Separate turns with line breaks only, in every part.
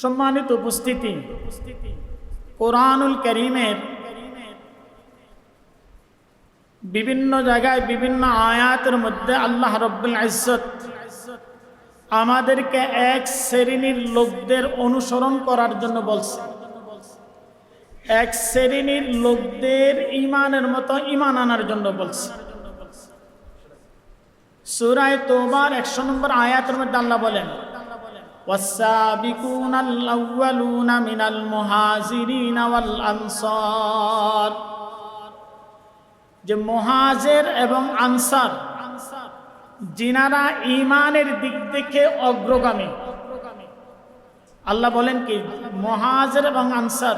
সম্মানিত উপস্থিতি, কোরআনুল কারীমের বিভিন্ন জায়গায় বিভিন্ন আয়াতের মধ্যে আল্লাহ রাব্বুল ইজ্জত আমাদেরকে এক শ্রেণীর লোকদের অনুসরণ করার জন্য বলছে। এক শ্রেণীর লোকদের ঈমানের মতো ঈমান আনার জন্য বলছে। সূরা তাওবার 100 নম্বর আয়াতের মধ্যে আল্লাহ বলেন, ওয়াস-সাবিকুনাল আউয়ালুনা মিনাল মুহাজিরিনা ওয়াল আনসার, যে মুহাজির এবং আনসার যিনারা ঈমানের দিক থেকে অগ্রগামী। আল্লাহ বলেন কি, মুহাজির এবং আনসার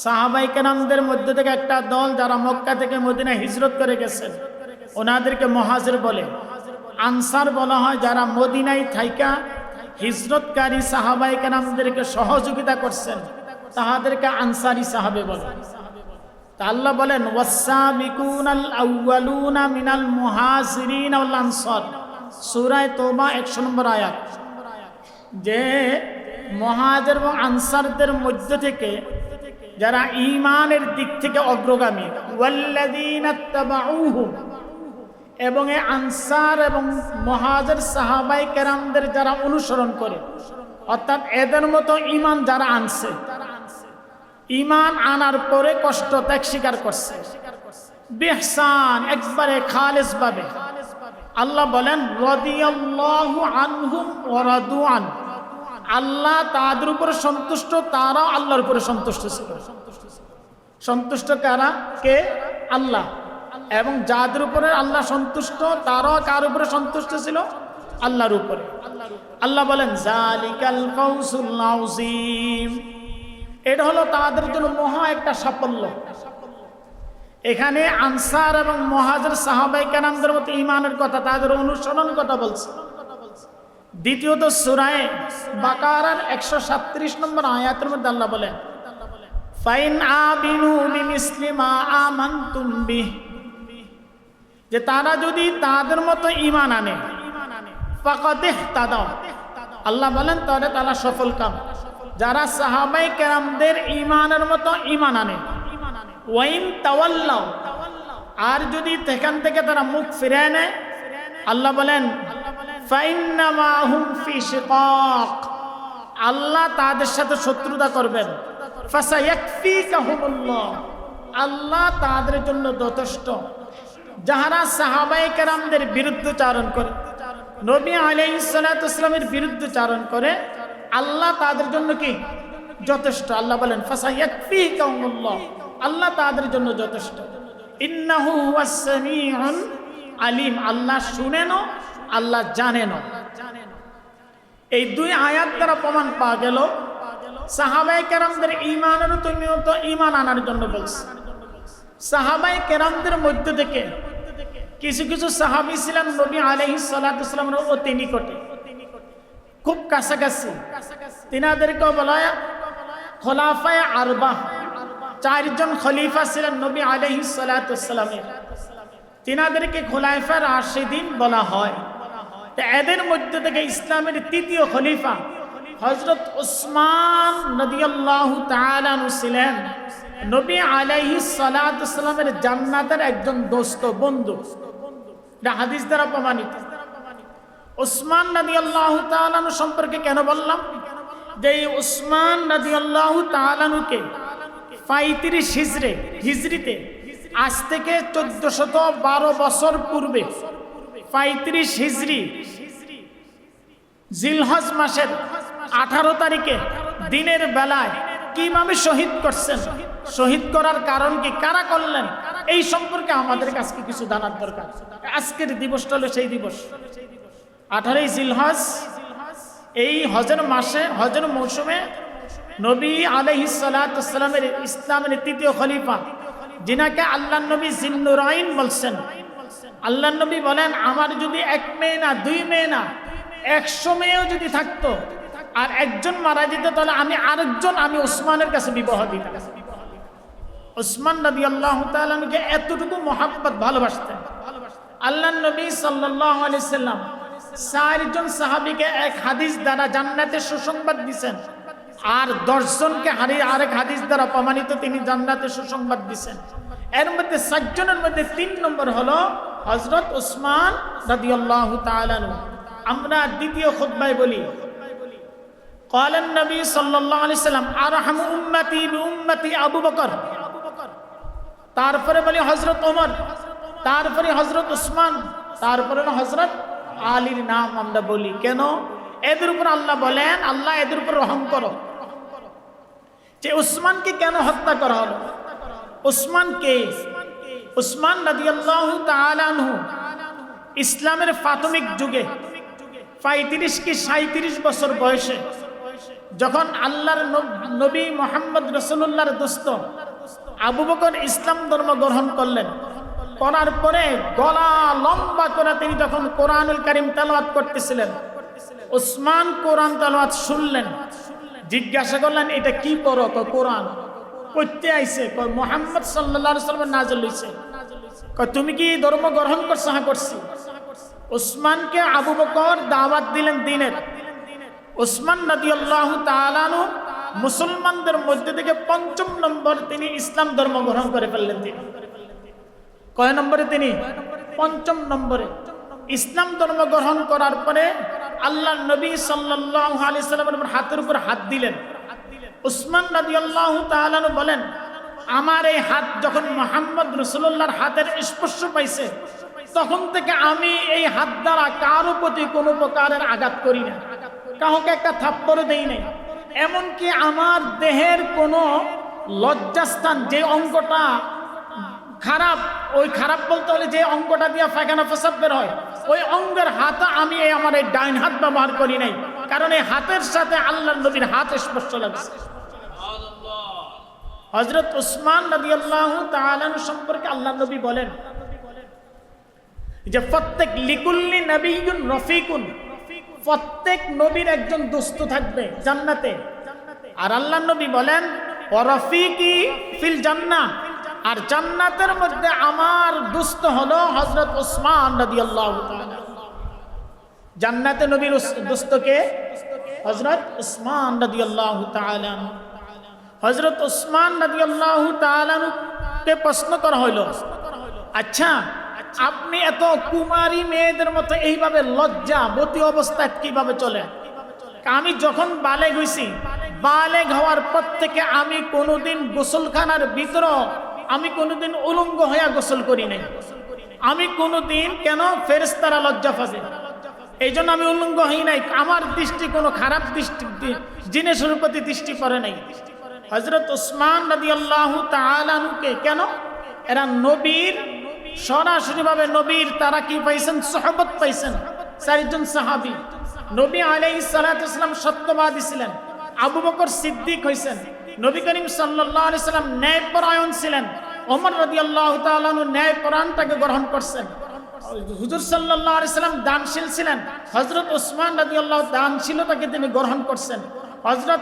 সাহাবায়ে কেরামদের মধ্যে থেকে একটা দল যারা মক্কা থেকে মদিনা হিজরত করে গেছেন, ওনাদেরকে মুহাজির বলে। আনসার বলা হয় যারা মদিনায় থাইকা হিজরতকারী সাহাবায়ে কেরামদেরকে সহযোগিতা করছেন, তাহাদেরকে আনসারী সাহাবে বলে। তা আল্লাহ বলেন, ওয়াস-সাবিকুনাল আউয়ালুনা মিনাল মুহাজিরিন ওয়াল আনসার, সূরা তাওবা 100 নম্বর আয়াত, যে মুহাজির এবং আনসারদের মধ্য থেকে যারা ঈমানের দিক থেকে অগ্রগামী, ওয়াল্লাযীনা তাবাউহুম, এবং এই আনসার এবং মুহাজির সাহাবায়ে কেরামদের যারা অনুসরণ করে, অর্থাৎ এদের মতো ঈমান যারা আনছে, ঈমান আনার পরে কষ্ট ত্যাগ স্বীকার করছে বিহসান, একবারে খালেস ভাবে। আল্লাহ বলেন, রাদিয়াল্লাহু আনহুম ওয়া রাদু আন, আল্লাহ তাদের উপরে সন্তুষ্ট, তারাও আল্লাহর উপরে সন্তুষ্ট ছিল। সন্তুষ্ট কারা? কে? আল্লাহ। এবং যাদের উপরে আল্লাহ সন্তুষ্ট, তারাও কার উপরে সন্তুষ্ট ছিল? আল্লাহর উপরে। আল্লাহ বলেন, যালিকাল ফাওজুল আযীম, এটা হলো তাদের জন্য মহা একটা সাফল্য। এখানে আনসার এবং মুহাজির সাহাবায়ে কেরামদের মতো ঈমানের কথা, তাদের অনুসরণ কথা বলছে। দ্বিতীয়ত সূরা বাকারার 137 নম্বর আয়াতের মধ্যে আল্লাহ বলেন, ফাইন আমিনু বিমিসলি মা আমানতুম বিহি, যে তারা যদি তাদের মতো ঈমান আনে, ফাকাদ ইহতাদাও, আল্লাহ বলেন তাহলে তারা সফল কাম। যারা সাহাবায়ে কেরামদের ঈমানের মতো ঈমান আনে, ওয়াইন তাওয়াল্লাও, আর যদি সেখান থেকে তারা মুখ ফিরিয়ে নেয়, আল্লাহ বলেন ফাইন্নামা হুম ফি শিকাক, আল্লাহ তাদের সাথে শত্রুতা করবেন। ফাসায়াকফিকাহুমুল্লাহ, আল্লাহ তাদের জন্য যথেষ্ট। যারা সাহাবায়ে কেরামদের বিরুদ্ধচারণ করে, নবী আলাইহিস সালাতু ওয়াস সালামের বিরুদ্ধচারণ করে, আল্লাহ তাদের জন্য কি? যথেষ্ট। আল্লাহ বলেন ফাসায়াকফিকাহুমুল্লাহ, আল্লাহ তাদের জন্য যথেষ্ট। ইন্নাহু হুয়াস সামিউল আলিম, আল্লাহ শুনেনও, আল্লাহ জানেনও। এই দুই আয়াত দ্বারা প্রমাণ পাওয়া গেল সাহাবায়ে কেরামদের ঈমানের তো ঈমান আনার জন্য বলছে। সাহাবায়ে কেরামদের মধ্য থেকে কিছু কিছু সাহাবী ছিলেন নবী আলাইহিস সালাতু ওয়াস সালামের অতি নিকটে, খুব কাছাকাছি। তিনাদেরকে বলা হয় খোলাফায়ে আরবা, চারজন খলিফা ছিলেন নবী আলাইহিস সালাতু ওয়াস সালামের, তিনাদেরকে খোলাফায়ে রাশিদিন বলা হয়। তো এদের মধ্যে থেকে ইসলামের তৃতীয় খলিফা হযরত উসমান রাদিয়াল্লাহু তাআলা আনহু ছিলেন নবী আলাইহিস সালাতু ওয়াস সালামের জান্নাতের একজন দোস্ত, বন্ধু। এটা হাদিস দ্বারা প্রমাণিত। উসমান রাদিয়াল্লাহু তাআলা আনহু সম্পর্কে কেন বললাম? যে উসমান রাদিয়াল্লাহু তাআলা আনহুকে 35 হিজরিতে, আজ থেকে 1412 বছর পূর্বে 35 হিজরি জিলহজ মাসের 18 তারিখে দিনের বেলায় কিভাবে শহীদ করছেন, শহীদ করার কারণ কি, কারা করলেন, এই সম্পর্কে আমাদের কাছে কিছু জানার দরকার। আজকের দিবসটা হলো সেই দিবস, 18 জিলহজ। এই হজের মাসে, হজের মৌসুমে নবী আলাইহিস সালাতু ওয়াস সালামের ইসলামের তৃতীয় খলিফা, যিনাকে আল্লাহর নবী জিন্নুরাইন বলছেন, আল্লাহর নবী বলেন, আমার যদি 1 মেয়ে না 2 মেয়ে না 100 মেয়েও যদি থাকতো আর একজন মারা যেত, তাহলে আমি আরেকজন, আমি ওসমানের কাছে বিবাহ দিতাম। ওসমান রাদিয়াল্লাহু তাআলা আনহুকে এতটুকু মহব্বত ভালোবাসতেন। আল্লাহর নবী সাল্লাল্লাহু আলাইহি সাল্লাম 4 জন সাহাবীকে এক হাদিস দ্বারা জান্নাতের সুসংবাদ দিয়েছেন। আর 10 জনকে আরেক হাদিস দ্বারা প্রমাণিত তিনি জান্নাতের সুসংবাদ দিয়েছেন। এর মধ্যে 7 জনের মধ্যে 3 নম্বর হলো হযরত উসমান রাদিয়াল্লাহু তাআলা আনহু। আমরা দ্বিতীয় খুতবায় বলি قال النبي صلى الله عليه وسلم ارحم امتي بامتي আবু বকর, তারপরে বলি হযরত ওমর, তারপরে হযরত উসমান, তারপরে হযরত আলীর নাম আমরা বলি। কেন? এদের উপর আল্লাহ বলেন, আল্লাহ এদের উপর রহম করো। যে উসমানকে কেন হত্যা করা হলো? উসমানকে, উসমান রাদিয়াল্লাহু তাআলা আনহু ইসলামের প্রাথমিক যুগে 35 কি 37 বছর বয়সে যখন আল্লাহর নবী মুহাম্মদ রাসূলুল্লাহর দোস্ত আবু বকর ইসলাম ধর্ম গ্রহণ করলেন, করার পরে গলা লম্বা করে তিনি যখন কোরআনুল কারীম তেলাওয়াত করতেছিলেন, উসমান কোরআন তেলাওয়াত শুনলেন, জিজ্ঞাসা করলেন এটা কি পড়ো? কোরআন। কইতে আইছে? কয় মুহাম্মদ সাল্লাল্লাহু আলাইহি ওয়াসাল্লামের নাযিল হইছে। কয় তুমি কি ধর্ম গ্রহণ করছো? হ্যাঁ করছি। উসমানকে আবু বকর দাওয়াত দিলেন দিনের। উসমান রাদিয়াল্লাহু তাআলা আনহু মুসলমানদের মধ্যে থেকে 5ম নম্বর তিনি ইসলাম ধর্ম গ্রহণ করে ফেললেন। তিনি কয় নম্বরে? তিনি 5ম নম্বরে ইসলাম ধর্ম গ্রহণ করার পরে আল্লাহর নবী সাল্লাল্লাহু আলাইহি সাল্লামের হাতের উপর হাত দিলেন। উসমান রাদিয়াল্লাহু তাআলা আনহু বলেন, আমার এই হাত যখন মুহাম্মদ রাসূলুল্লাহর হাতের স্পর্শ পাইছে তখন থেকে আমি এই হাত দ্বারা কারো প্রতি কোনো প্রকারের আঘাত করি না, কাউকে একটা থাপ্পড় দেই নাই। এমনকি আমার দেহের কোনো লজ্জাস্থান, যে অঙ্গটা খারাপ, ওই খারাপ বলতে হলে যে অঙ্গটা দিয়ে পায়খানা পেশাব বের হয়, ওই অঙ্গের হাত আমি আমার এই ডাইন হাত ব্যবহার করি নাই, কারণ এই হাতের সাথে আল্লাহর নবীর হাত স্পর্শ লাগছে। হযরত উসমান রাদিয়াল্লাহু তাআলা সম্পর্কে আল্লাহর নবী বলেন যে প্রত্যেক লিকুল্লি নবিয়্যুন রফিকুন, প্রত্যেক নবীর একজন দোস্ত থাকবে জান্নাতে। আর আল্লাহর নবী বলেন ওয়া রফিকি ফিল জান্নাহ, আর জান্নাতের মধ্যে আমার দোস্ত হলো হযরত উসমান রাদিয়াল্লাহু তাআলা। জান্নাতে নবীর দোস্তকে হযরত উসমান রাদিয়াল্লাহু তাআলা। হযরত উসমান রাদিয়াল্লাহু তাআলা কে প্রশ্ন করা হলো, আচ্ছা আপনি এত কুমারী মেয়েদের মতো এইভাবে লজ্জাবতী অবস্থায় কিভাবে চলে? আমি যখন বালেগ হইছি, বালেগ হওয়ার পর থেকে আমি কোনোদিন গোসলখানার ভিতর আমি কোনোদিন উলঙ্গ হইয়া গোসল করি নাই। আমি কোনোদিন, কেন? ফেরেশতারা লজ্জা পাবে, এই জন্য আমি উলঙ্গ হই নাই। আমার দৃষ্টি কোনো খারাপ দৃষ্টি জিনিসের প্রতি দৃষ্টি পড়ে নাই। হযরত উসমান রাদিয়াল্লাহু তাআলা আনহুকে কেন? এরা নবীর সরাসরি ভাবে নবীর তারা কি পাইছেন? সুহবত পাইছেন। 4 জন সাহাবী। নবী আলাইহিস সালাতু ওয়াস সালাম সত্যবাদী ছিলেন, আবু বকর সিদ্দিক হইছেন, নবী করিম সাল্লাল্লাহু আলাইহি সাল্লাম ন্যায়পরায়ণ ছিলেন, ওমর রাদিয়াল্লাহু তাআলা আনহু ন্যায়পরায়ণতাকে গ্রহণ করছেন, হুজুর সাল্লাল্লাহু আলাইহি সাল্লাম দানশীল ছিলেন, হযরত উসমান রাদিয়াল্লাহু দানশীলতাকে তিনি গ্রহণ করছেন, হযরত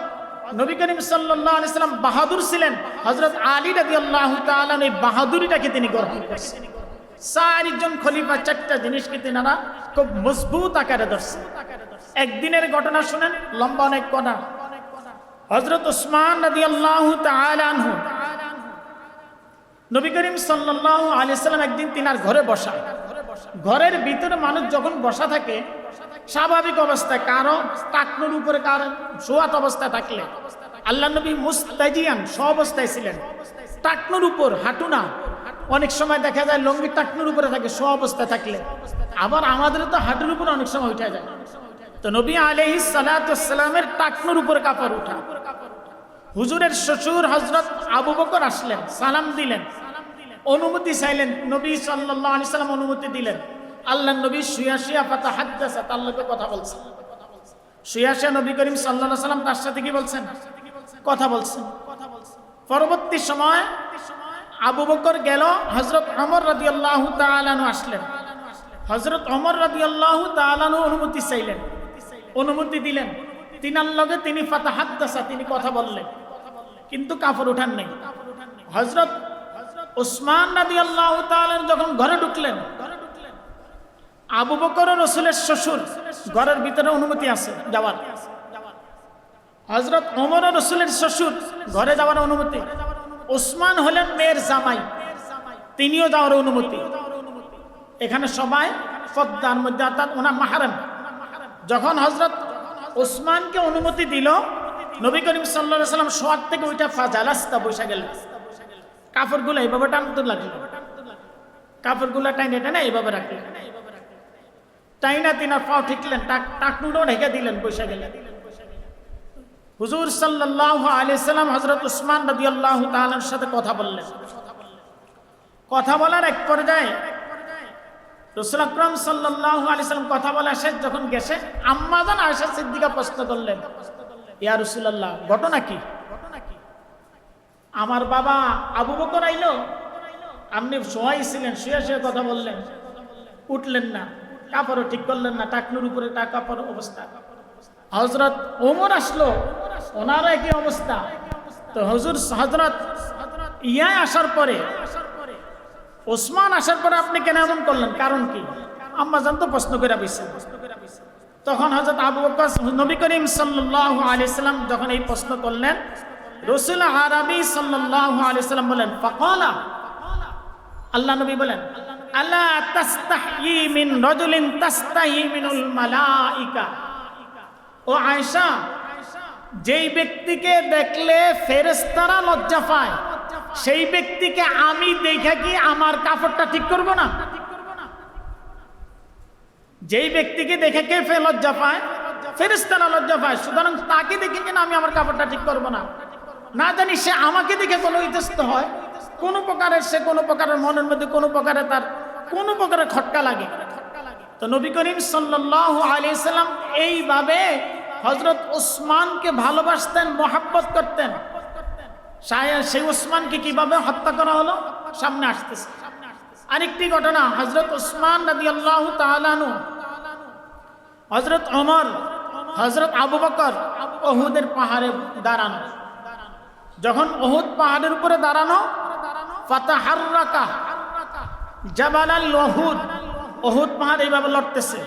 নবী করিম সাল্লাল্লাহু আলাইহি সাল্লাম বাহাদুর ছিলেন, হযরত আলী রাদিয়াল্লাহু তাআলা এই বাহাদুরিটাকে তিনি গ্রহণ করছেন। 4 জন খলিফা 4টা জিনিসকে তিনারা খুব মজবুত আকারে ধরছেন। একদিনের ঘটনা শুনেন, লম্বা অনেক কথা। হযরত উসমান রাদিয়াল্লাহু তাআলা আনহু নবী করিম সাল্লাল্লাহু আলাইহি সাল্লাম একদিন তিনার ঘরে বসা, ঘরের ভিতরে মানুষ যখন বসা থাকে স্বাভাবিক অবস্থায় কারো টাকনুর উপরে কারো শোয়াত অবস্থায় থাকলে, আল্লাহ নবী মুস্তাজিয়ান সব অবস্থায় ছিলেন, টাকনুর উপর, হাঁটু না। অনেক সময় দেখা যায় লঙ্গি টাকনুর উপরে থাকে সব অবস্থায় থাকলে, আবার আমাদের তো হাঁটুর উপর অনেক সময় উঠে যায়। তো নবী আলাইহিস সালাতু ওয়াস সালামের টাকনুর উপরে কাপড় উঠা। হুজুরের শ্বশুর হযরত আবু বকর আসলেন, সালাম দিলেন, অনুমতি চাইলেন, নবী সাল্লাল্লাহু আলাইহি সাল্লাম অনুমতি দিলেন। আল্লাহর নবী শুয়া শুয়া ফাতাহাদ্দাসা, তার লগে কথা বলছেন। শুয়া শুয়া নবী করিম সাল্লাল্লাহু আলাইহি সাল্লাম তার সাথে কি বলছেন? কথা বলছেন। পরবর্তী সময় আবু বকর গেল, হযরত ওমর রাদিয়াল্লাহু তাআলা আনহু আসলেন। হযরত ওমর রাদিয়াল্লাহু তাআলা আনহু অনুমতি চাইলেন, অনুমতি দিলেন। তিনার লগে তিনি ফাতাহাদ্দাসা, তিনি কথা বললেন, কিন্তু কাপড় উঠান নাই। হযরত উসমান রাদিয়াল্লাহু তাআলা যখন ঘরে ঢুকলেন, আবু বকর রাসূলের শ্বশুর, ঘরের ভিতরে অনুমতি আছে যাওয়ার। হযরত ওমর রাসূলের শ্বশুর, ঘরে যাওয়ার অনুমতি। ওসমান হলেন মেয়ের জামাই, তিনিও যাওয়ার অনুমতি। এখানে সবাই পর্দার মধ্যে, অর্থাৎ ওনার মাহরাম। যখন হযরত ওসমানকে অনুমতি দিল, নবী করিম সাল্লাল্লাহু আলাইহি ওয়াসাল্লাম শোয়ার থেকে ওইটা ফাজালাস্তা বসে গেলেন। কাপড়গুলো এইভাবে টানতে লাগলো, কাপড়গুলো টাইনে টাইনে এইভাবে রাখলেন, টাইনা তিনার পাও ঠিকলেন, টাকনুও ঢেকে দিলেন, বসে গেলেন। হুজুর সাল্লাল্লাহু আলাইহি সাল্লাম হযরত ওসমান রাদিয়াল্লাহু তাআলার সাথে কথা বললেন। কথা বলার এক পর্যায়ে রাসূল আকরাম সাল্লাল্লাহু আলাইহি সাল্লাম কথা বলা শেষ যখন গেছে, আম্মা জান আয়েশা সিদ্দিকা প্রশ্ন করলেন, ইয়া রাসূলুল্লাহ, ঘটনা কি? আমার বাবা আবু বকর আইলো, আপনি শোয়াইছিলেন, শুয়ে শুয়ে কথা বললেন, উঠলেন না, কাপড়ও ঠিক করলেন না, টাকনুর উপরে কাপড় অবস্থা। হযরত ওমর আসলো, ওনারও একই অবস্থা। তো হযরত আসার পরে, ওসমান আসার পরে আপনি কেন এমন করলেন, কারণ কি? আম্মা জান তো প্রশ্ন করে বসেন। তখন হযরত আবু বকর, নবী করিম সাল্লাল্লাহু আলাইহি সাল্লাম যখন এই প্রশ্ন করলেন, রাসূল আরবি সাল্লাল্লাহু আলাইহি সাল্লাম বলেন, ফাকালা, আল্লাহ নবী বলেন, আলা তাস্তাহি মিন রাজুলিন তাস্তাহি মিনুল মালাইকা। ও আয়েশা, যেই ব্যক্তিকে দেখলে ফেরেশতারা লজ্জা পায়, সেই ব্যক্তিকে আমি দেখে কি আমার কাপড়টা ঠিক করব না? যেই ব্যক্তিকে দেখে কে লজ্জা পায়, ফেরেশতারা লজ্জা পায়, সুতরাং তাকে দেখে কিনা আমি আমার কাপড়টা ঠিক করব না? না জানি সে আমাকে দেখে কোনো ইতস্ত হয়, কোনো প্রকারের সে কোনো প্রকারের মনের মধ্যে কোনো প্রকারের তার কোনো প্রকারের খটকা লাগে। তো নবী করিম সাল্লাল্লাহু আলাইহি সাল্লাম এইভাবে হযরত ওসমানকে ভালোবাসতেন, মহব্বত করতেন। সেই ওসমানকে কিভাবে হত্যা করা হলো সামনে আসতেছে। আরেকটি ঘটনা, হযরত ওসমান রাদিয়াল্লাহু তাআলা আনহু, হযরত ওমর, হযরত আবু বকর উহুদের পাহাড়ে দাঁড়ানো। যখন উহুদ পাহাড়ের উপরে দাঁড়ানো, ফাতাহাররাকা জাবালাল উহুদ, উহুদ পাহাড় এইভাবে লড়তেছে।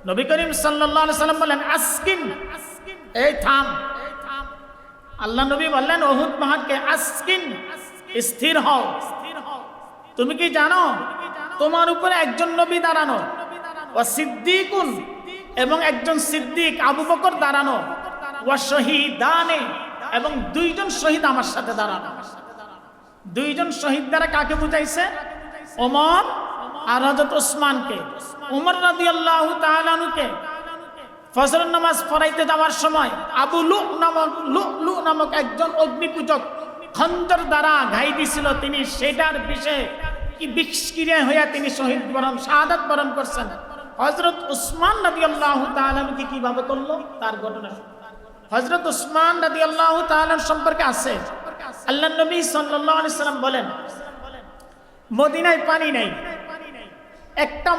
নবী করিম সাল্লাল্লাহু আলাইহি সাল্লাম বলেন, আসকিন, এই থাম। আল্লাহ নবী বললেন উহুদ পাহাড়কে, আসকিন, স্থির হও। তুমি কি জানো তোমার উপরে একজন নবী দাঁড়ানো, ওয়া সিদ্দিকুন, এবং একজন সিদ্দিক আবু বকর দাঁড়ানো, ওয়া শহীদানে, এবং দুইজন শহীদ আমার সাথে দাঁড়ানো। দুইজন শহীদ দ্বারা কাকে বুঝাইছে? ওমর আর হযরত ওসমানকে। ওমর রাদিয়াল্লাহু তাআলা আনহুকে ফজরের নামাজ পড়াইতে যাওয়ার সময় আবু লুলু নামক একজন অগ্নিপূজক খঞ্জর দ্বারা ঘাই দিছিল, তিনি সেটার বিষয়ে কি বিস্কিরে হইয়া তিনি শহীদ বরণ, শাহাদাত বরণ করছেন। হযরত ওসমান রাদিয়াল্লাহু তাআলা আনহুকে কিভাবে করলো তার ঘটনা। হযরত ওসমান রাদিয়াল্লাহু তাআলা সম্পর্কে আছে, আল্লাহর নবী সাল্লাল্লাহু আলাইহি সাল্লাম বলেন, মদিনায় পানি নাই, একটা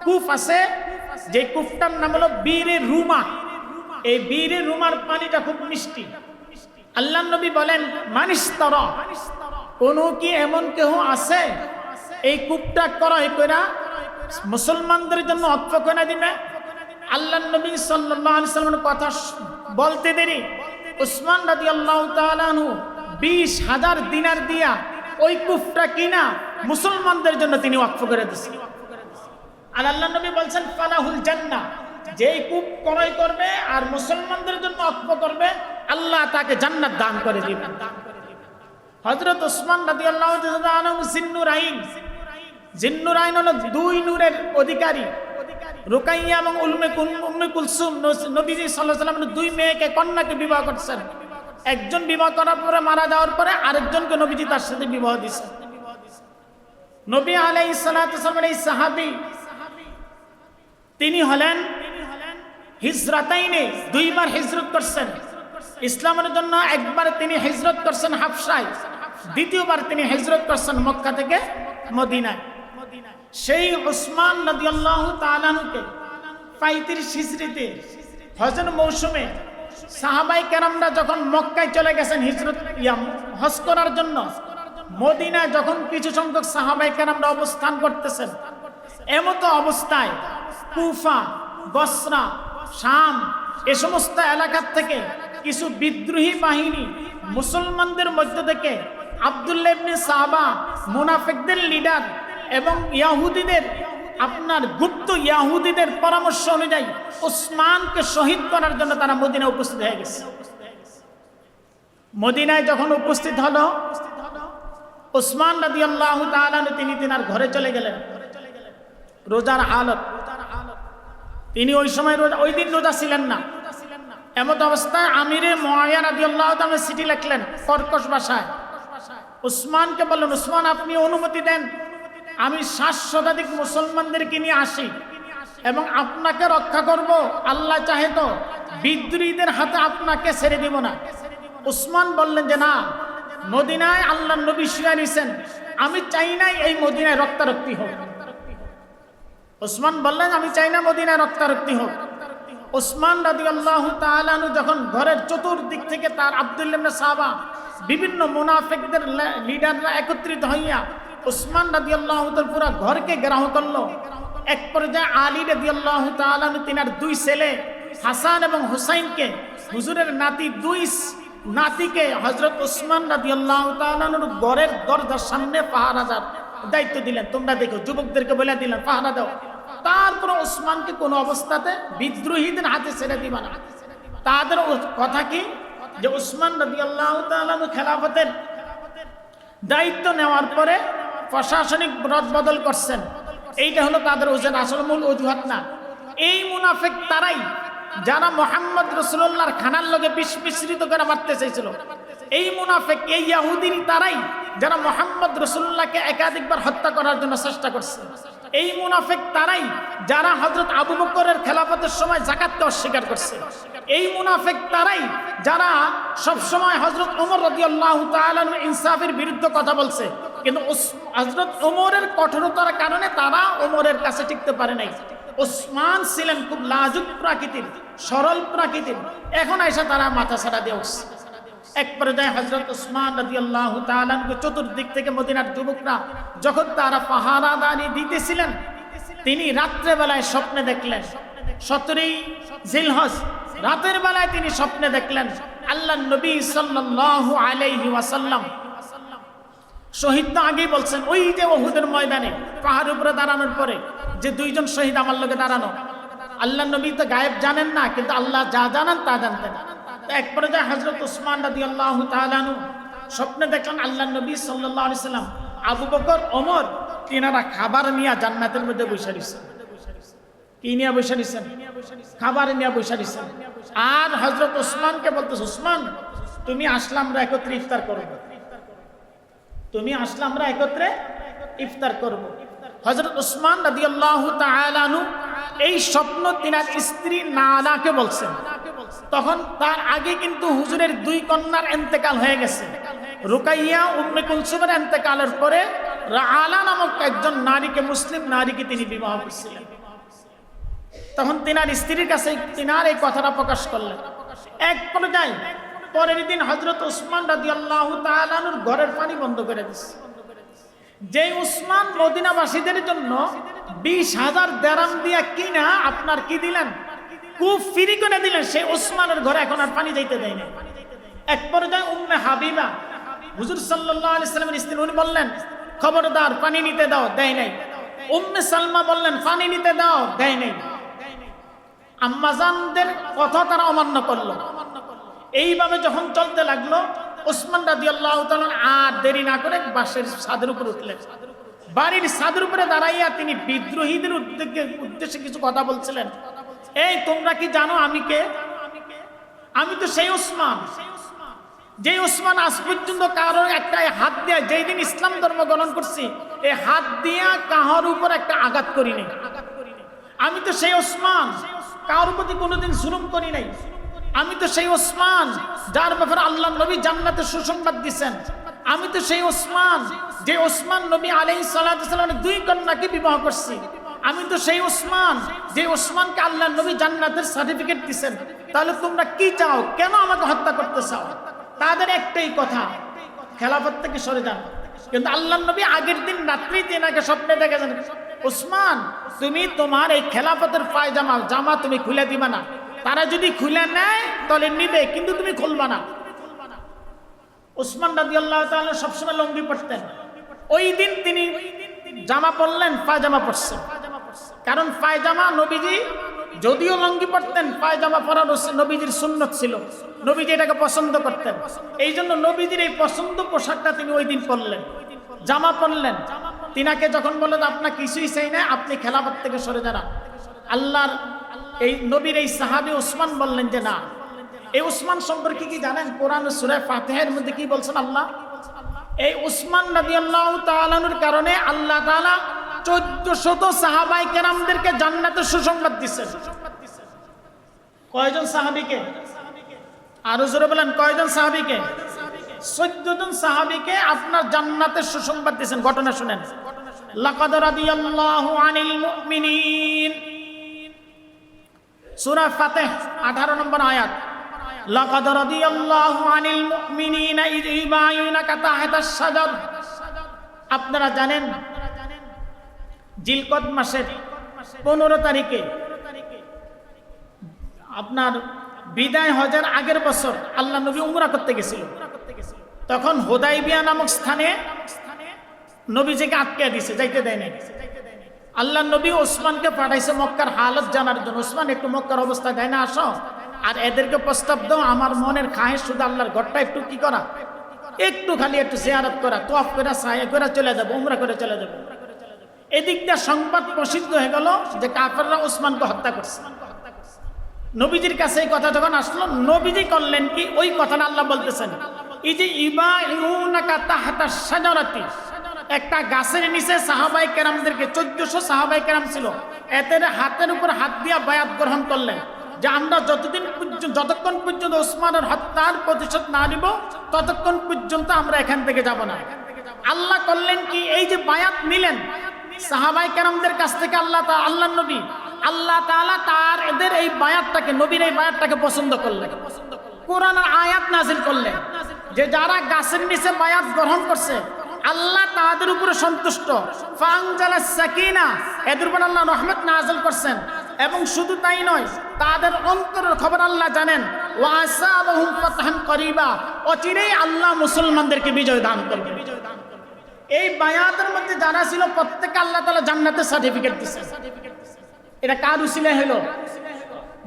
কূপ আছে, যে কূপটার নাম হলো বীরে রুমা। এই বীরে রুমার পানিটা খুব মিষ্টি। আল্লাহর নবী বলেন, মানিস্তরা, কোন কি এমন কেহ আছে এই কূপটা ক্রয় কইরা মুসলমানদের জন্য অক্ষ করে দিবে? আল্লাহর নবী সাল্লাল্লাহু আলাইহি সাল্লামের কথা বলতে দেরি ওসমান রাদিয়াল্লাহু তাআলা আনহু 20,000 দিনার দিয়া ওই কূপটা কিনা মুসলমানদের জন্য তিনি ওয়াকফ করে দিয়েছেন। আর আল্লাহর নবী বলছেন, ফালাহুল জান্নাহ, যেই কূপ ক্রয় করবে আর মুসলমানদের জন্য ওয়াকফ করবে, আল্লাহ তাকে জান্নাত দান করে দিবেন। হযরত ওসমান রাদিয়াল্লাহু তাআলা আনহু জিন্নুরাইন, জিন্নুরাইন হলো দুই নূরের অধিকারী। রুকাইয়া এবং উম্মে কুলসুম, নবীজি সাল্লাল্লাহু আলাইহি ওয়াসাল্লাম দুই মেয়েকে, কন্যাকে বিবাহ করছেন। একজন বিবাহ করার পরে মারা যাওয়ার পরে আরেকজনকে নবীজি তার সাথে বিবাহ দিয়েছেন। নবী আলাইহিস সালাতু ওয়াস সালামের এই সাহাবী, তিনি হলেন হিজরাতাইনে, দুইবার হিজরত করছেন ইসলামের জন্য। একবার তিনি হিজরত করছেন হাবশায়, দ্বিতীয়বার তিনি হিজরত করছেন মক্কা থেকে মদিনায়। সেই ওসমান রাদিয়াল্লাহু তাআলা আনহুকে 35 হিজরিতে হজের মৌসুমে সাহাবায়ে কেরামরা যখন মক্কায় চলে গেছেন হিজরত হজ করার জন্য, মদিনায় যখন কিছু সংখ্যক সাহাবায়ে কেরামরা অবস্থান করতেছেন, এমতো অবস্থায় কুফা, বসরা, শাম এ সমস্ত এলাকার থেকে কিছু বিদ্রোহী বাহিনী মুসলমানদের মধ্য থেকে আব্দুল্লাহ ইবনে সাবা মুনাফিকদের লিডার এবং ইয়াহুদীদের আপনার গুপ্ত ইয়াহুদীদের পরামর্শ অনুযায়ী উসমানকে শহীদ করার জন্য তারা মদিনায় উপস্থিত হয়ে গেছে। মদিনায় যখন উপস্থিত হলো উসমান রাদিয়াল্লাহু তাআলা তিনি তিনার ঘরে চলে গেলেন রোজার হালত। তিনি ওই সময় ওই দিন রোজা ছিলেন না। এমত অবস্থায় আমিরে মুআবিয়া রাদিয়াল্লাহু তাআলা চিঠি লিখলেন কর্কশ ভাষায়, উসমানকে বললেন, উসমান আপনি অনুমতি দেন আমি 7 শতাধিক মুসলমানদেরকে নিয়ে আসি এবং আপনাকে রক্ষা করব, আল্লাহ চাহে তো বিদ্রোহীদের হাতে আপনাকে ছেড়ে দিব না। উসমান বললেন যে না, মদিনায় আল্লাহর নবী শুয়ে আছেন, আমি চাই না এই মদিনায় রক্তারক্তি হোক। উসমান বললেন আমি চাই না মদিনায় রক্তারক্তি হোক। উসমান রাদিয়াল্লাহু তাআলা আনহু যখন ঘরের চতুর্দিক থেকে তার আব্দুল্লাহ ইবনে সাবা বিভিন্ন মুনাফিকদের লিডাররা একত্রিত হইয়া উসমান রাদিয়াল্লাহু তাআলা পুরো ঘরকে ঘেরাও করলো। এক পর্যায়ে আলী রাদিয়াল্লাহু তাআলা আনহু তিনার 2 ছেলে হাসান এবং হুসাইনকে হুজুরের নাতি 2 নাতিকে হযরত উসমান রাদিয়াল্লাহু তাআলা আনহু ঘরের দরজার সামনে পাহারাদার দায়িত্ব দিলেন। তোমরা দেখো, যুবকদেরকে বলে দিলেন পাহারা দাও। তারপর উসমানকে কোনো অবস্থাতে বিদ্রোহীদের হাতে ছেড়ে দিবা না। তাদের কথা কি যে উসমান রাদিয়াল্লাহু তাআলা খেলাফতের দায়িত্ব নেওয়ার পরে প্রশাসনিক রদবদল করছেন, এইটা হলো তাদের আসল মূল অজুহাত না। এই মুনাফিক তারাই যারা মুহাম্মদ রাসূলুল্লাহর খানার লগে বিষ মিশ্রিত করে মারতে চাইছিল। এই মুনাফিক এই ইহুদির তারাই যারা মুহাম্মদ রাসূলুল্লাহকে একাধিকবার হত্যা করার জন্য চেষ্টা করছে। এই মুনাফিক তারাই যারা হযরত আবু বকরের খেলাফতের সময় যাকাতকে অস্বীকার করছে। এই মুনাফিক তারাই যারা সব সময় হযরত ওমর রাদিয়াল্লাহু তাআলা ইনসাফের বিরুদ্ধে কথা বলছে, কিন্তু হযরত ওমরের কঠোরতার কারণে তারা ওমরের কাছে টিকতে পারে নাই। উসমান ছিলেন খুব লাজুক প্রকৃতির, সরল প্রকৃতির, এখন এসে তারা মাথা ছাড়া দিয়ে উঠছে। এক পর্যায়ে হযরত উসমান রাদিয়াল্লাহু তাআলা চতুর্দিক থেকে মদিনার যুবকরা যখন তারা পাহারাদারি দিতেছিলেন, তিনি রাত্রে বেলায় স্বপ্নে দেখলেন 17 জিলহজ রাতের বেলায় তিনি স্বপ্নে দেখলেন আল্লাহর নবী সাল্লাল্লাহু আলাইহি ওয়াসাল্লাম শহীদ তো আগেই বলছেন, ওই যে উহুদের ময়দানে পাহাড়ের উপরে দাঁড়ানোর পরে যে 2 জন শহীদ আমার লগে দাঁড়ানো। আল্লাহর নবী তো গায়েব জানেন না, কিন্তু আল্লাহ যা জানেন তা জানতেন। এক পর্যায়ে হযরত উসমান রাদিয়াল্লাহু তাআলা স্বপ্নে দেখলেন আল্লাহর নবী সাল্লাল্লাহু আলাইহি সাল্লাম, আবু বকর, ওমর তিনারা খাবার নিয়ে জান্নাতের মধ্যে বসে রয়েছেন। কি নিয়ে বসে রয়েছেন? খাবার নিয়ে বসে রয়েছেন। আর হযরত উসমানকে বলতেছে, উসমান তুমি আসলে আমরা একত্রে ইফতার করব, তুমি আসলে আমরা একত্রে ইফতার করব। হযরত উসমান রাদিয়াল্লাহু তাআলা আনহু এই স্বপ্ন তিনার স্ত্রী নালাকে বলছেন। তখন তার আগে কিন্তু হুজুরের 2 কন্যার ইন্তেকাল হয়ে গেছে। রুকাইয়া উম্মে কুলসুমের ইন্তেকালের পরে রাআলা নামক একজন নারীকে, মুসলিম নারীকে তিনি বিবাহ করেছিলেন। তখন তিনার স্ত্রীর কাছে তিনার এই কথাটা প্রকাশ করলেন। এক পর্যায়ে পরের দিন হযরত উসমান রাদিয়াল্লাহু তাআলা আনহুর ঘরের পানি বন্ধ করে দিয়েছে। যে উসমান মদিনাবাসীদের জন্য 20,000 দিরহাম দিয়া কিনা আপনার কি দিলেন, কূপ ফ্রি করে দিলেন, সেই উসমানের ঘরে এখন আর পানি যাইতে দেয় না। এক পর্যায়ে উম্মে হাবিবা হুজুর সাল্লাল্লাহু আলাইহি সাল্লামের স্ত্রী, উনি বললেন খবরদার পানি নিতে দাও, দেয় নাই। উম্মে সালমা বললেন পানি নিতে দাও, দেয় নাই। আম্মাজানদের কথা তারা অমান্য করলো। এইভাবে যখন চলতে লাগলো, উসমান রাদিয়াল্লাহু তাআলা আর দেরি না করে বাসের ছাদের উপর উঠলেন। বাড়ির ছাদের উপরে দাঁড়াইয়া তিনি বিদ্রোহীদের উদ্দেশ্যে কিছু কথা বলছিলেন। এই তোমরা কি জানো আমি কে? আমি তো সেই উসমান, যে উসমান আজ পর্যন্ত কারোর একটা হাত দিয়া, যেই দিন ইসলাম ধর্ম গ্রহণ করছি, এই হাত দিয়া কাহার উপর একটা আঘাত করি নাই। আমি তো সেই উসমান, কারোর প্রতি কোনোদিন জুলুম করি নাই। আমি তো সেই উসমান যার ব্যাপারে আল্লাহ নবী জান্নাতের সুসংবাদ দিয়েছেন। আমি তো সেই উসমান, যে উসমান নবী আলাইহিস সালাতু ওয়াস সালামের 2 কন্যাকে বিবাহ করছি। আমি তো সেই উসমান, যে উসমানকে আল্লাহ নবী জান্নাতের সার্টিফিকেট দিয়েছেন। তাহলে তোমরা কি চাও? কেন আমাকে হত্যা করতে চাও? তাদের একটাই কথা, খেলাফত থেকে সরে যান। কিন্তু আল্লাহ নবী আগের দিন রাত্রেই তিনাকে স্বপ্নে দেখেছেন, উসমান তুমি তোমার এই খেলাফতের পায়জামা জামা তুমি খুলে দিবা না, তারা যদি খুলে নেয় তাহলে নিবে, কিন্তু তুমি খুলবা না। উসমান রাদিয়াল্লাহু তাআলা সবসময় লুঙ্গি পরতেন। ওই দিন তিনি জামা পরলেন, পায়জামা পরছেন। কারণ পায়জামা নবীজি যদিও লুঙ্গি পরতেন, পায়জামা পরা নবীজির সুন্নত ছিল, নবীজি এটাকে পছন্দ করতেন। এই জন্য নবীজির এই পছন্দ পোশাকটা তিনি ওই দিন পরলেন, জামা পরলেন। তিনাকে যখন বললেন আপনার কিছুই চাই না, আপনি খেলাফত থেকে সরে যান, আল্লাহর এই নবীর এই সাহাবী উসমান বললেন যে না। এই উসমান সম্পর্কে কি জানেন? কোরআন সূরা ফাতিহার মধ্যে কি বলছেন আল্লাহ? এই উসমান রাদিয়াল্লাহু তাআলার কারণে আল্লাহ তাআলা 1400 সাহাবায়ে কেরামদেরকে জান্নাতের সুসংবাদ দিয়েছেন। কয়জন সাহাবীকে? আরো জোরে বলেন, কয়জন সাহাবীকে? 14 জন সাহাবীকে আপনার জান্নাতের সুসংবাদ দিয়েছেন। ঘটনা শুনেন। লাকাদ রাদিয়াল্লাহু আনিল মুমিনিন, সূরা ফাতিহ 18 নম্বর আয়াত। লাকাদ রাদিয়াল্লাহু আনিল মুমিনিনা ইয ইউবায়িনাকা তাহতাশ শাজার। আপনারা জানেন জিলকদ মাসের 15 তারিখে আপনার বিদায় হজের আগের বছর আল্লাহ নবী উমরা করতে গেছিল। তখন হুদাইবিয়া নামক স্থানে নবীজিকে আটকে দিয়েছে, যাইতে দেয় নাই। আল্লাহ নবী ওসমানকে পাঠাইছে মক্কার হালত জানার জন্য। ওসমান একটু মক্কার অবস্থা দেয় না, আসো আর এদেরকে প্রস্তাব দাও, আমার মনের খায় শুধু আল্লাহর ঘরটা একটু কি করা, একটু খালি একটু জিয়ারত করা, তোয়াফ করে সায়া করে চলে যাবো, উমরা করে চলে যাবো। এদিক দিয়ে সংবাদ প্রসিদ্ধ হয়ে গেল যে কাফেররা ওসমানকে হত্যা করছে। নবীজির কাছে এই কথা যখন আসলো, নবীজি করলেন কি? ওই কথাটা আল্লাহ বলতেছেন, এই যে ইবায়ুনাকা তাহতাশ শাজারাতি, একটা গাছের নিচে সাহাবায়ে কেরামদেরকে 1400 সাহাবায়ে কেরাম ছিল, এদের হাতের উপর হাত দিয়া বায়াত গ্রহণ করলেন যে আমরা যতক্ষণ পর্যন্ত ওসমানের হত্যার প্রতিশোধ না নিব ততক্ষণ পর্যন্ত আমরা এখান থেকে যাব না। আল্লাহ করলেন কি? এই যে বায়াত নিলেন সাহাবায়ে কেরামদের কাছ থেকে আল্লাহ নবী, আল্লাহ তাআলা তার এদের এই বায়াতটাকে, নবীর এই বায়াতটাকে পছন্দ করলেন। কোরআনের আয়াত নাজিল করলেন যে যারা গাছের নিচে বায়াত গ্রহণ করছে আল্লাহ তাদের উপরে সন্তুষ্ট। ফানজালাস সাকিনা, এদের উপর আল্লাহ রহমত নাজিল করছেন। এবং শুধু তাই নয়, তাদের অন্তরের খবর আল্লাহ জানেন। ওয়া আসাবাহুম ফাতহান করিবা, অচিরেই আল্লাহ মুসলমানদেরকে বিজয় দান করবেন। এই বায়াতের মধ্যে যারা ছিল প্রত্যেককে আল্লাহ তাআলা জান্নাতের সার্টিফিকেট দিয়েছেন। এটা কার উসিলায় হলো?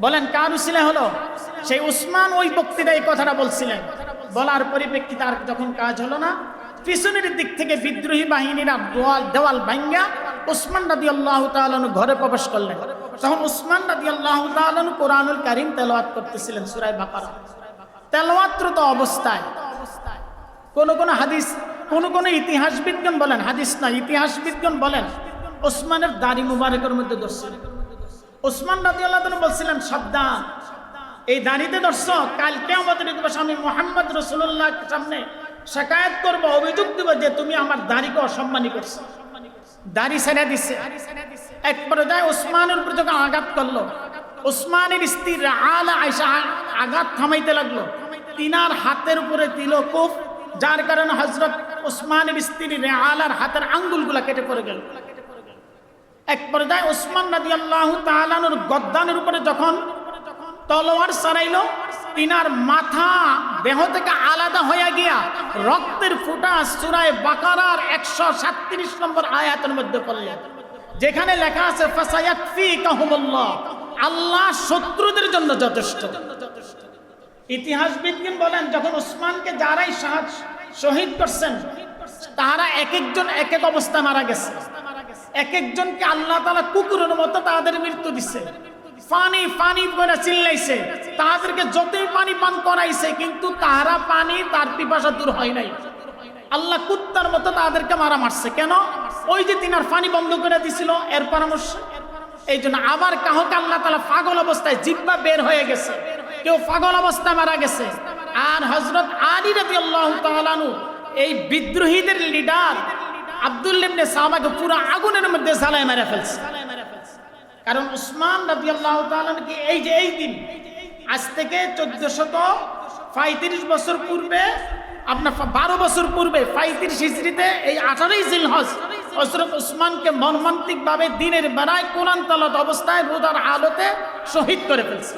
বলেন কার উসিলায় হলো? সেই উসমান ওই বক্তৃতায় এই কথাটা বলছিলেন। বলার পরিপ্রেক্ষিতে আর যখন কাজ হলো না, পিছনের দিক থেকে বিদ্রোহী বাহিনীরা দেওয়াল ভাঙ্গা উসমান রাদিয়াল্লাহু তাআলা ঘরে প্রবেশ করলেন। তখন উসমান রাদিয়াল্লাহু তাআলা কোরআনুল কারীম তেলাওয়াত করতেছিলেন, সূরা বাকারা। তেলাওয়াতরত অবস্থায় কোন হাদিস, কোন ইতিহাসবিদগণ বলেন, হাদিস না ইতিহাসবিদগণ বলেন, ওসমানের দাড়ি মুবারকের মধ্যে ধরছিলেন। ওসমান রাদিয়াল্লাহু তাআলা বলছিলেন, সাবধান, এই দাড়িতে ধরছ, কাল কিয়ামতের দিবসে আমি মুহাম্মদ রাসূলুল্লাহর সামনে শিকায়ত করব, অভিযোগ দেব যে তুমি আমার দাড়িকে অসম্মানী করছো। দাড়ি ছেড়ে দিচ্ছে। এক পর্যায়ে ওসমানের উপর যখন আঘাত করলো, ওসমানের স্ত্রী আলা আয়েশা আঘাত থামাইতে লাগলো। তিনার হাতের উপরে দিল কুফ, যার কারণে হযরত ওসমানের স্ত্রী আলার হাতের আঙ্গুলগুলা কেটে পড়ে গেল। এক পর্যায়ে ওসমান রাদিয়াল্লাহু তাআলার গদ্দানের উপরে যখন তলোয়ার সরাইল, তিনার মাথা দেহ থেকে আলাদা হয়ে গিয়া রক্তের ফুটা সূরা বাকারার 137 নম্বর আয়াতের মধ্যে পড়লেন, যেখানে লেখা আছে ফাসায়াকফিকাহুমুল্লাহ, আল্লাহ শত্রুদের জন্য যথেষ্ট। ইতিহাসবিদগণ বলেন, যখন ওসমানকে যারাই শহীদ করছেন তারা এক একজন এক এক অবস্থা মারা গেছে। এক একজনকে আল্লাহ তাআলা কুকুরের মতো তাদের মৃত্যু দিচ্ছে। পানি পানি করে চিল্লাইছে, তাদেরকে যতই পানি পান করাইছে কিন্তু তারা পানি তার পিপাসা দূর হয় নাই। আল্লাহ কুত্তার মতো তাদেরকে মারছে। কেন? ওই যে তিনার পানি বন্ধ করে দিছিল এর পরামর্শ। এই জন্য আবার কাউকে আল্লাহ তাআলা পাগল অবস্থায়, জিহ্বা বের হয়ে গেছে, কেউ পাগল অবস্থায় মারা গেছে। আর হযরত আলী রাদিয়াল্লাহু তাআলা আনহু এই বিদ্রোহীদের লিডার আব্দুল্লাহ ইবনে সাবাকে পুরো আগুনের মধ্যে জ্বালায় মেরে ফেলছে। কারণ উসমান রাদিয়াল্লাহু তাআলা কি এই যে এই দিন আজ থেকে 1435 বছর পূর্বে, আপনার 12 বছর পূর্বে 35 হিজরিতে এই 18 জিলহজ হযরত উসমানকে মর্মান্তিকভাবে দিনের বেলায় কোরআন তেলাওয়াত অবস্থায় রোজার হালতে শহীদ করে ফেলছে।